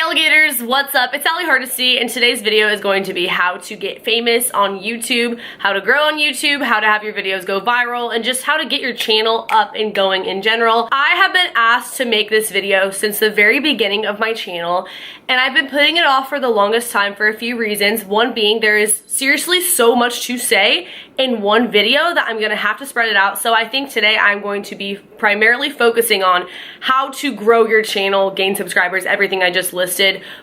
alligators, what's up? It's Allie Hardesty, and today's video is going to be how to get famous on YouTube, how to grow on YouTube, how to have your videos go viral, and just how to get your channel up and going in general. I have been asked to make this video since the very beginning of my channel, and I've been putting it off for the longest time for a few reasons. One being there is seriously so much to say in one video that I'm gonna have to spread it out. So I think today I'm going to be primarily focusing on how to grow your channel, gain subscribers, everything I just listed,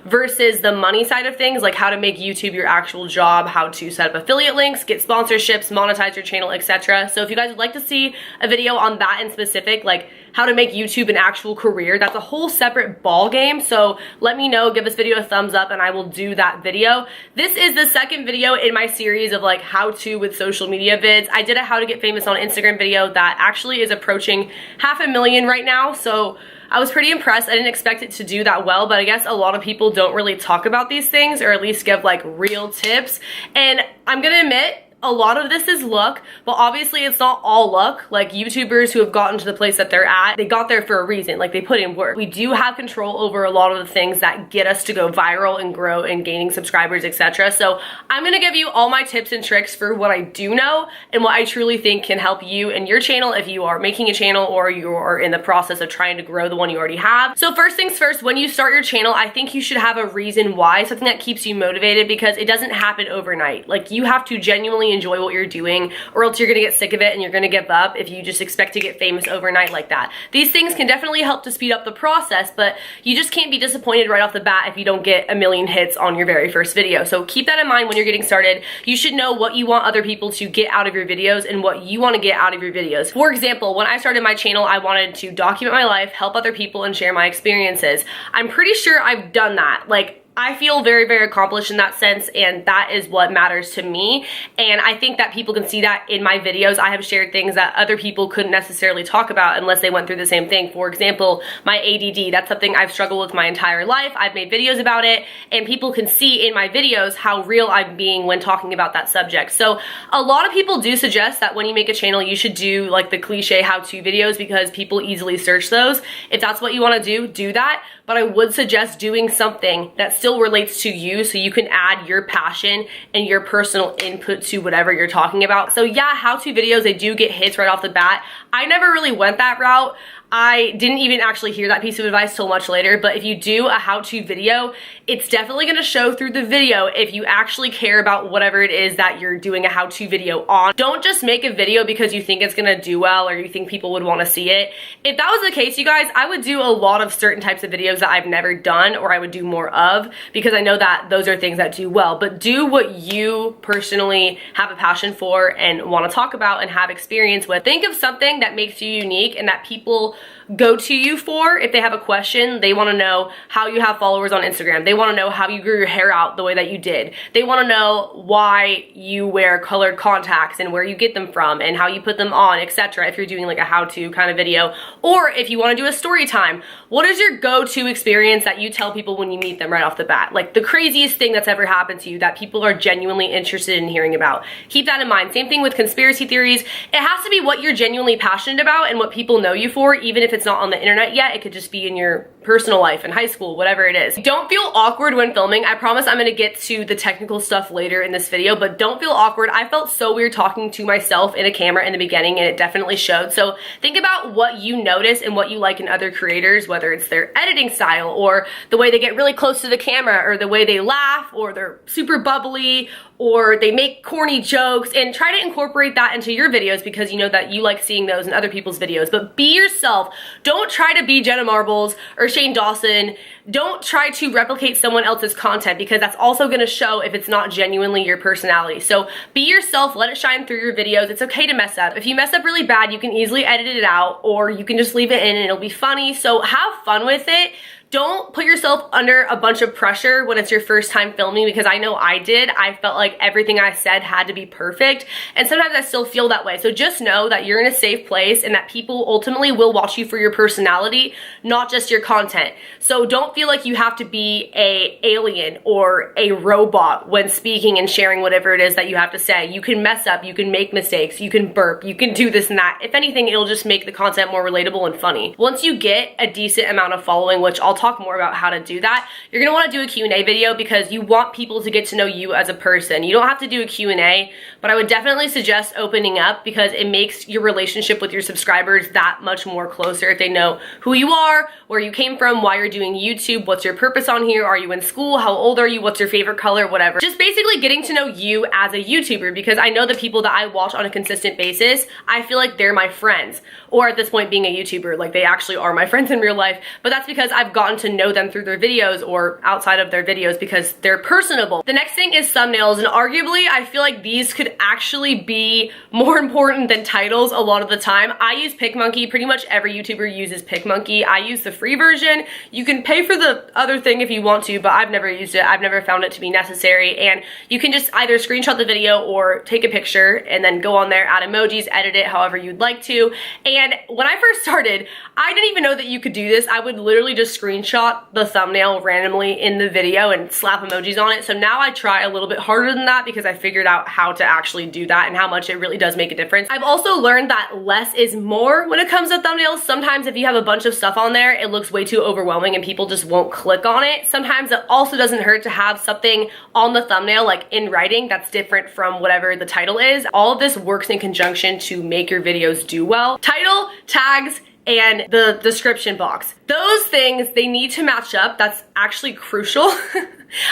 versus the money side of things, like how to make YouTube your actual job, how to set up affiliate links, get sponsorships, monetize your channel, etc. So if you guys would like to see a video on that in specific, like how to make YouTube an actual career, that's a whole separate ball game. So let me know, give this video a thumbs up, and I will do that video. This is the second video in my series of like how to with social media vids. I did a how to get famous on Instagram video that actually is approaching 500,000 right now. So I was pretty impressed. I didn't expect it to do that well, but I guess a lot of people don't really talk about these things, or at least give like real tips. And I'm gonna admit, a lot of this is luck, but obviously it's not all luck. Like YouTubers who have gotten to the place that they're at, they got there for a reason, like they put in work. We do have control over a lot of the things that get us to go viral and grow and gaining subscribers, etc. So I'm gonna give you all my tips and tricks for what I do know and what I truly think can help you and your channel if you are making a channel or you are in the process of trying to grow the one you already have. So first things first, when you start your channel, I think you should have a reason why, something that keeps you motivated, because it doesn't happen overnight. Like you have to genuinely enjoy what you're doing, or else you're gonna get sick of it and you're gonna give up if you just expect to get famous overnight like that. These things can definitely help to speed up the process, but you just can't be disappointed right off the bat if you don't get 1 million hits on your very first video. So keep that in mind when you're getting started. You should know what you want other people to get out of your videos and what you want to get out of your videos. For example, when I started my channel, I wanted to document my life, help other people, and share my experiences. I'm pretty sure I've done that. Like, I feel very, very accomplished in that sense, and that is what matters to me. And I think that people can see that in my videos. I have shared things that other people couldn't necessarily talk about unless they went through the same thing. For example, my ADD, that's something I've struggled with my entire life. I've made videos about it, and people can see in my videos how real I'm being when talking about that subject. So a lot of people do suggest that when you make a channel, you should do like the cliche how-to videos, because people easily search those. If that's what you want to do that. But I would suggest doing something that still relates to you, so you can add your passion and your personal input to whatever you're talking about. So yeah, how-to videos, they do get hits right off the bat. I never really went that route. I didn't even actually hear that piece of advice till much later, but if you do a how-to video, it's definitely gonna show through the video if you actually care about whatever it is that you're doing a how-to video on. Don't just make a video because you think it's gonna do well or you think people would wanna see it. If that was the case, you guys, I would do a lot of certain types of videos that I've never done, or I would do more of, because I know that those are things that do well. But do what you personally have a passion for and wanna talk about and have experience with. Think of something that makes you unique and that people go to you for. If they have a question, they want to know how you have followers on Instagram. They want to know how you grew your hair out the way that you did. They want to know why you wear colored contacts and where you get them from and how you put them on, etc. If you're doing like a how-to kind of video, or if you want to do a story time, what is your go-to experience that you tell people when you meet them right off the bat? Like the craziest thing that's ever happened to you that people are genuinely interested in hearing about. Keep that in mind. Same thing with conspiracy theories. It has to be what you're genuinely passionate about and what people know you for, even if it's not on the internet yet. It could just be in your personal life, in high school, whatever it is. Don't feel awkward when filming. I promise I'm gonna get to the technical stuff later in this video, but don't feel awkward. I felt so weird talking to myself in a camera in the beginning, and it definitely showed. So think about what you notice and what you like in other creators, whether it's their editing style or the way they get really close to the camera, or the way they laugh, or they're super bubbly, or they make corny jokes, and try to incorporate that into your videos, because you know that you like seeing those in other people's videos. But be yourself. Don't try to be Jenna Marbles or Shane Dawson. Don't try to replicate someone else's content, because that's also gonna show if it's not genuinely your personality. So be yourself, let it shine through your videos. It's okay to mess up. If you mess up really bad, you can easily edit it out, or you can just leave it in and it'll be funny. So have fun with it. Don't put yourself under a bunch of pressure when it's your first time filming, because I know I did. I felt like everything I said had to be perfect, and sometimes I still feel that way. So just know that you're in a safe place and that people ultimately will watch you for your personality, not just your content. So don't feel like you have to be a alien or a robot when speaking and sharing whatever it is that you have to say. You can mess up, you can make mistakes, you can burp, you can do this and that. If anything, it'll just make the content more relatable and funny. Once you get a decent amount of following, which I'll I'll talk more about how to do that. You're gonna wanna do a Q&A video because you want people to get to know you as a person. You don't have to do a Q&A, but I would definitely suggest opening up because it makes your relationship with your subscribers that much more closer if they know who you are, where you came from, why you're doing YouTube, what's your purpose on here, are you in school, how old are you, what's your favorite color, whatever. Just basically getting to know you as a YouTuber, because I know the people that I watch on a consistent basis, I feel like they're my friends. Or at this point being a YouTuber, like they actually are my friends in real life, but that's because I've gotten to know them through their videos or outside of their videos because they're personable. The next thing is thumbnails, and arguably I feel like these could actually be more important than titles a lot of the time. I use PicMonkey. Pretty much every YouTuber uses PicMonkey. I use the free version. You can pay for the other thing if you want to, but I've never used it. I've never found it to be necessary, and you can just either screenshot the video or take a picture and then go on there, add emojis, edit it however you'd like to. And when I first started, I didn't even know that you could do this. I would literally just screenshot the thumbnail randomly in the video and slap emojis on it. So now I try a little bit harder than that because I figured out how to actually do that and how much it really does make a difference. I've also learned that less is more when it comes to thumbnails. Sometimes if you have a bunch of stuff on there, it looks way too overwhelming and people just won't click on it. Sometimes it also doesn't hurt to have something on the thumbnail, like in writing, that's different from whatever the title is. All of this works in conjunction to make your videos do well. Title, tags, and the description box. Those things, they need to match up. That's actually crucial.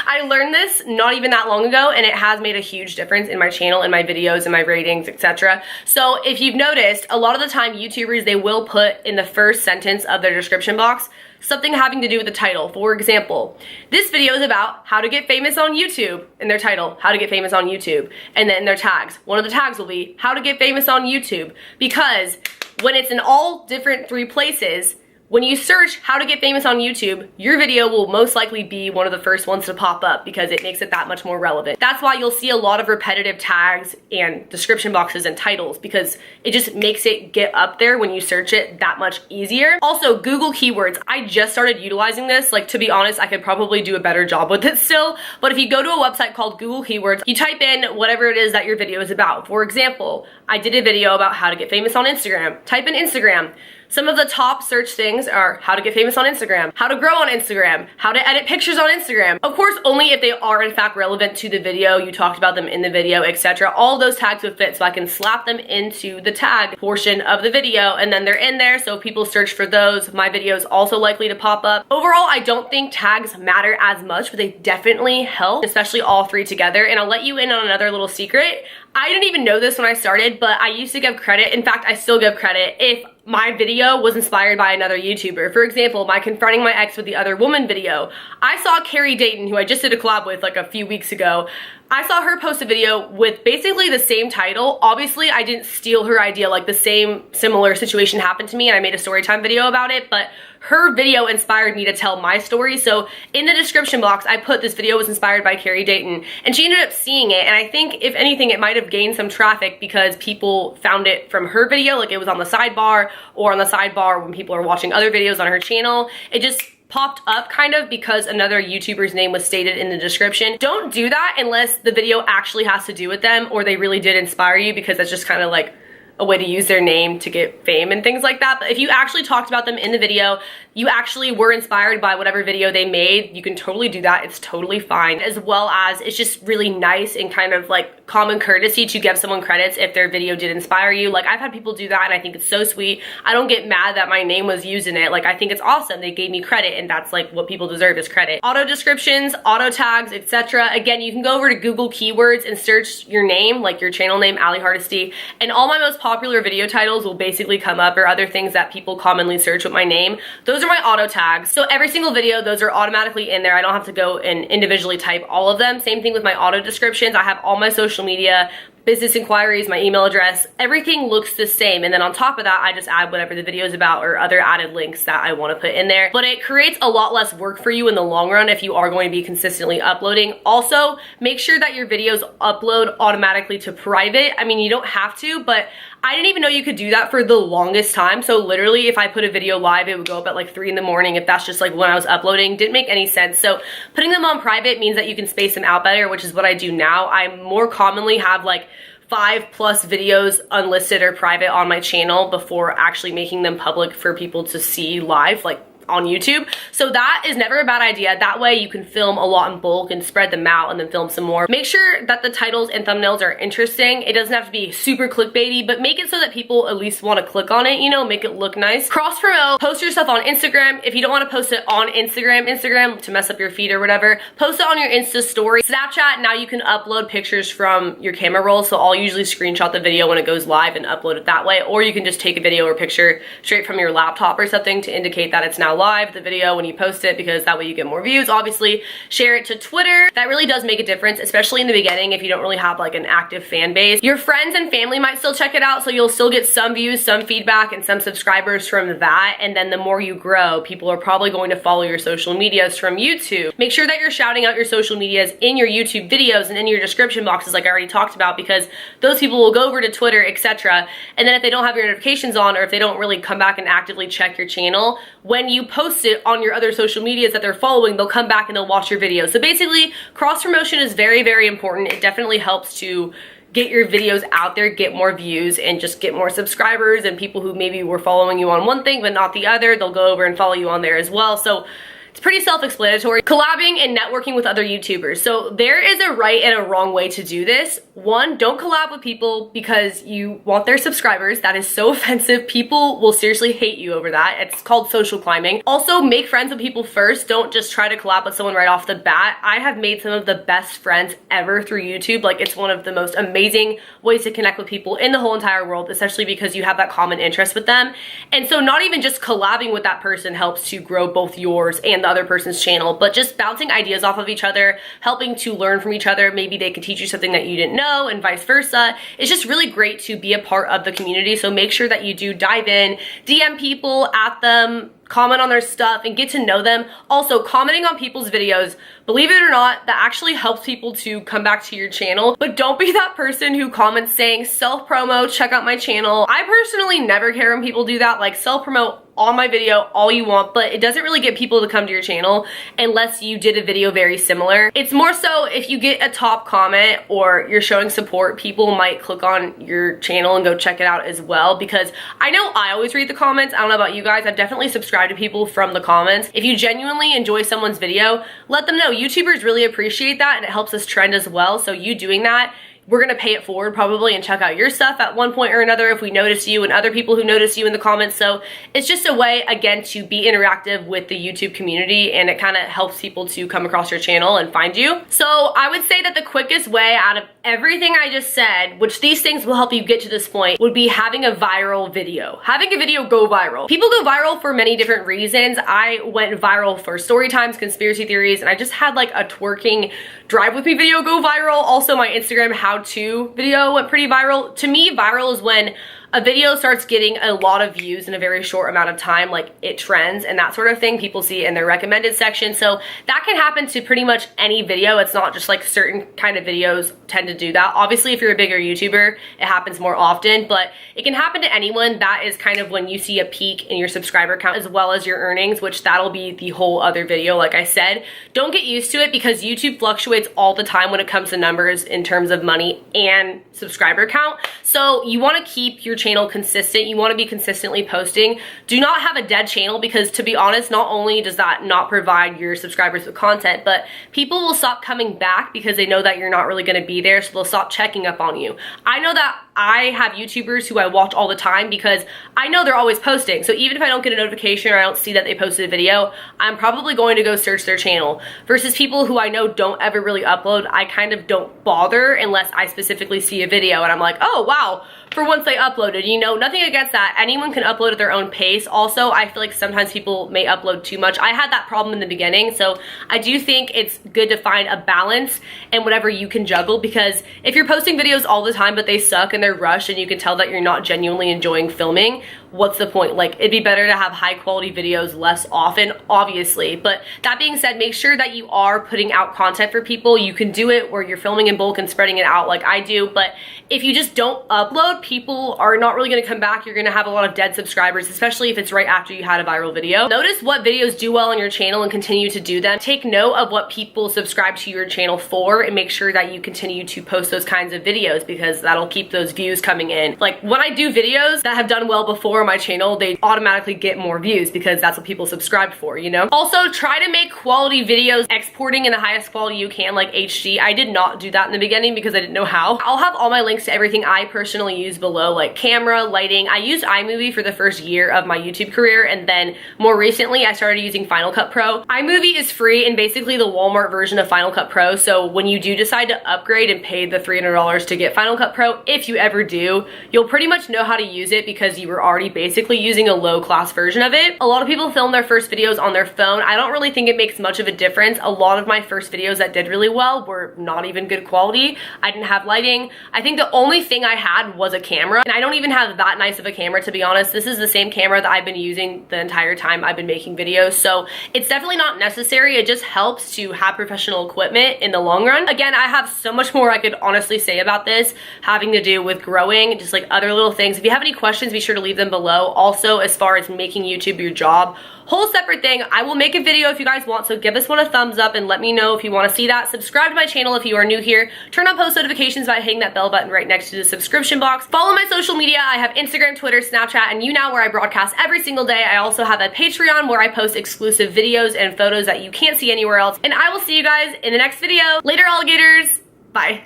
I learned this not even that long ago, and it has made a huge difference in my channel, in my videos, in my ratings, etc. So if you've noticed, a lot of the time YouTubers, they will put in the first sentence of their description box something having to do with the title. For example, this video is about how to get famous on YouTube. In their title, how to get famous on YouTube. And then in their tags, one of the tags will be how to get famous on YouTube. Because when it's in all different 3 places, when you search how to get famous on YouTube, your video will most likely be one of the first ones to pop up because it makes it that much more relevant. That's why you'll see a lot of repetitive tags and description boxes and titles, because it just makes it get up there when you search it that much easier. Also, Google keywords. I just started utilizing this. Like, to be honest, I could probably do a better job with it still, but if you go to a website called Google Keywords, you type in whatever it is that your video is about. For example, I did a video about how to get famous on Instagram. Type in Instagram. Some of the top search things are how to get famous on Instagram, how to grow on Instagram, how to edit pictures on Instagram. Of course, only if they are in fact relevant to the video, you talked about them in the video, etc. All those tags would fit, so I can slap them into the tag portion of the video, and then they're in there, so if people search for those, my video is also likely to pop up. Overall, I don't think tags matter as much, but they definitely help, especially all 3 together. And I'll let you in on another little secret. I didn't even know this when I started, but I used to give credit. In fact, I still give credit if my video was inspired by another YouTuber. For example, my confronting my ex with the other woman video. I saw Carrie Dayton, who I just did a collab with like a few weeks ago. I saw her post a video with basically the same title. Obviously, I didn't steal her idea, like the same similar situation happened to me and I made a storytime video about it, but her video inspired me to tell my story. So in the description box, I put this video was inspired by Carrie Dayton, and she ended up seeing it, and I think if anything, it might have gained some traffic because people found it from her video, like it was on the sidebar, or on the sidebar when people are watching other videos on her channel. It just popped up kind of because another YouTuber's name was stated in the description. Don't do that unless the video actually has to do with them or they really did inspire you, because that's just kind of like a way to use their name to get fame and things like that. But if you actually talked about them in the video, you actually were inspired by whatever video they made, you can totally do that. It's totally fine. As well as it's just really nice and kind of like common courtesy to give someone credits if their video did inspire you. Like, I've had people do that and I think it's so sweet. I don't get mad that my name was used in it. Like, I think it's awesome. They gave me credit, and that's like what people deserve, is credit. Auto descriptions, auto tags, etc. Again, you can go over to Google Keywords and search your name, like your channel name, Ali Hardesty, and all my most popular video titles will basically come up, or other things that people commonly search with my name. Those are my auto tags. So every single video, those are automatically in there. I don't have to go and individually type all of them. Same thing with my auto descriptions. I have all my social media, business inquiries, my email address, everything looks the same. And then on top of that, I just add whatever the video is about or other added links that I want to put in there. But it creates a lot less work for you in the long run if you are going to be consistently uploading. Also, make sure that your videos upload automatically to private. I mean, you don't have to, but I didn't even know you could do that for the longest time. So literally, if I put a video live, it would go up at like 3 in the morning if that's just like when I was uploading. Didn't make any sense. So putting them on private means that you can space them out better, which is what I do now. I more commonly have like 5+ videos unlisted or private on my channel before actually making them public for people to see live, like on YouTube. So that is never a bad idea. That way you can film a lot in bulk and spread them out and then film some more. Make sure that the titles and thumbnails are interesting. It doesn't have to be super clickbaity, but make it so that people at least want to click on it, you know, make it look nice. Cross promote, post your stuff on Instagram. If you don't want to post it on Instagram to mess up your feed or whatever, post it on your Insta story. Snapchat, now you can upload pictures from your camera roll. So I'll usually screenshot the video when it goes live and upload it that way. Or you can just take a video or picture straight from your laptop or something to indicate that it's now live, the video, when you post it, because that way you get more views. Obviously, share it to Twitter. That really does make a difference, especially in the beginning if you don't really have like an active fan base. Your friends and family might still check it out, so you'll still get some views, some feedback, and some subscribers from that. And then the more you grow, people are probably going to follow your social medias from YouTube. Make sure that you're shouting out your social medias in your YouTube videos and in your description boxes like I already talked about, because those people will go over to Twitter, etc. And then if they don't have your notifications on, or if they don't really come back and actively check your channel, when you post it on your other social medias that they're following, they'll come back and they'll watch your video. So basically, cross promotion is very, very important. It definitely helps to get your videos out there, get more views, and just get more subscribers, and people who maybe were following you on one thing but not the other, they'll go over and follow you on there as well. So it's pretty self-explanatory. Collabing and networking with other YouTubers. So there is a right and a wrong way to do this. One, don't collab with people because you want their subscribers. That is so offensive. People will seriously hate you over that. It's called social climbing. Also, make friends with people first. Don't just try to collab with someone right off the bat. I have made some of the best friends ever through YouTube. Like, it's one of the most amazing ways to connect with people in the whole entire world, especially because you have that common interest with them. And so not even just collabing with that person helps to grow both yours and the other person's channel, but just bouncing ideas off of each other, helping to learn from each other. Maybe they could teach you something that you didn't know and vice versa. It's just really great to be a part of the community. So make sure that you do dive in, DM people, at them, comment on their stuff, and get to know them. Also, commenting on people's videos, believe it or not, that actually helps people to come back to your channel. But don't be that person who comments saying self-promo, check out my channel. I personally never care when people do that. Like, self-promote on my video all you want, but it doesn't really get people to come to your channel unless you did a video very similar. It's more so if you get a top comment or you're showing support, people might click on your channel and go check it out as well, because I know I always read the comments. I don't know about you guys. I've definitely subscribed to people from the comments. If you genuinely enjoy someone's video, let them know. YouTubers really appreciate that, and it helps us trend as well. So you doing that, we're gonna pay it forward probably and check out your stuff at one point or another if we notice you, and other people who notice you in the comments. So it's just a way, again, to be interactive with the YouTube community, and it kind of helps people to come across your channel and find you. So I would say that the quickest way out of everything I just said, which these things will help you get to this point, would be having a viral video. Having a video go viral. People go viral for many different reasons. I went viral for story times, conspiracy theories, and I just had like a twerking drive with me video go viral. Also, my Instagram how-to video went pretty viral. To me, viral is when a video starts getting a lot of views in a very short amount of time, like it trends and that sort of thing. People see it in their recommended section. So that can happen to pretty much any video. It's not just like certain kind of videos tend to do that. Obviously, if you're a bigger YouTuber, it happens more often, but it can happen to anyone. That is kind of when you see a peak in your subscriber count as well as your earnings, which that'll be the whole other video. Like I said, don't get used to it because YouTube fluctuates all the time when it comes to numbers in terms of money and subscriber count. So you want to keep your channel consistent. You want to be consistently posting. Do not have a dead channel, because to be honest, not only does that not provide your subscribers with content, but people will stop coming back because they know that you're not really going to be there, so they'll stop checking up on you. I know that I have YouTubers who I watch all the time because I know they're always posting. So even if I don't get a notification or I don't see that they posted a video, I'm probably going to go search their channel. Versus people who I know don't ever really upload, I kind of don't bother unless I specifically see a video and I'm like, oh wow, for once they uploaded. You know, nothing against that. Anyone can upload at their own pace. Also, I feel like sometimes people may upload too much. I had that problem in the beginning, so I do think it's good to find a balance in whatever you can juggle, because if you're posting videos all the time but they suck and they're rushed and you can tell that you're not genuinely enjoying filming, what's the point? Like, it'd be better to have high quality videos less often, obviously. But that being said, make sure that you are putting out content for people. You can do it where you're filming in bulk and spreading it out like I do, but if you just don't upload, people are not really gonna come back. You're gonna have a lot of dead subscribers, especially if it's right after you had a viral video. Notice what videos do well on your channel and continue to do them. Take note of what people subscribe to your channel for and make sure that you continue to post those kinds of videos, because that'll keep those views coming in. Like, when I do videos that have done well before, on my channel, they automatically get more views because that's what people subscribe for, you know? Also, try to make quality videos, exporting in the highest quality you can, like HD. I did not do that in the beginning because I didn't know how. I'll have all my links to everything I personally use below, like camera, lighting. I used iMovie for the first year of my YouTube career, and then more recently I started using Final Cut Pro. iMovie is free and basically the Walmart version of Final Cut Pro, so when you do decide to upgrade and pay the $300 to get Final Cut Pro, if you ever do, you'll pretty much know how to use it because you were already basically using a low-class version of it. A lot of people film their first videos on their phone. I don't really think it makes much of a difference. A lot of my first videos that did really well were not even good quality. I didn't have lighting. I think the only thing I had was a camera, and I don't even have that nice of a camera, to be honest. This is the same camera that I've been using the entire time I've been making videos, so it's definitely not necessary. It just helps to have professional equipment in the long run. Again, I have so much more I could honestly say about this, having to do with growing, just like other little things. If you have any questions, be sure to leave them below. Also, as far as making YouTube your job, whole separate thing. I will make a video if you guys want, so give this one a thumbs up and let me know if you want to see that. Subscribe to my channel if you are new here. Turn on post notifications by hitting that bell button right next to the subscription box. Follow my social media. I have Instagram, Twitter, Snapchat, and YouNow, where I broadcast every single day. I also have a Patreon where I post exclusive videos and photos that you can't see anywhere else. And I will see you guys in the next video. Later, alligators. Bye.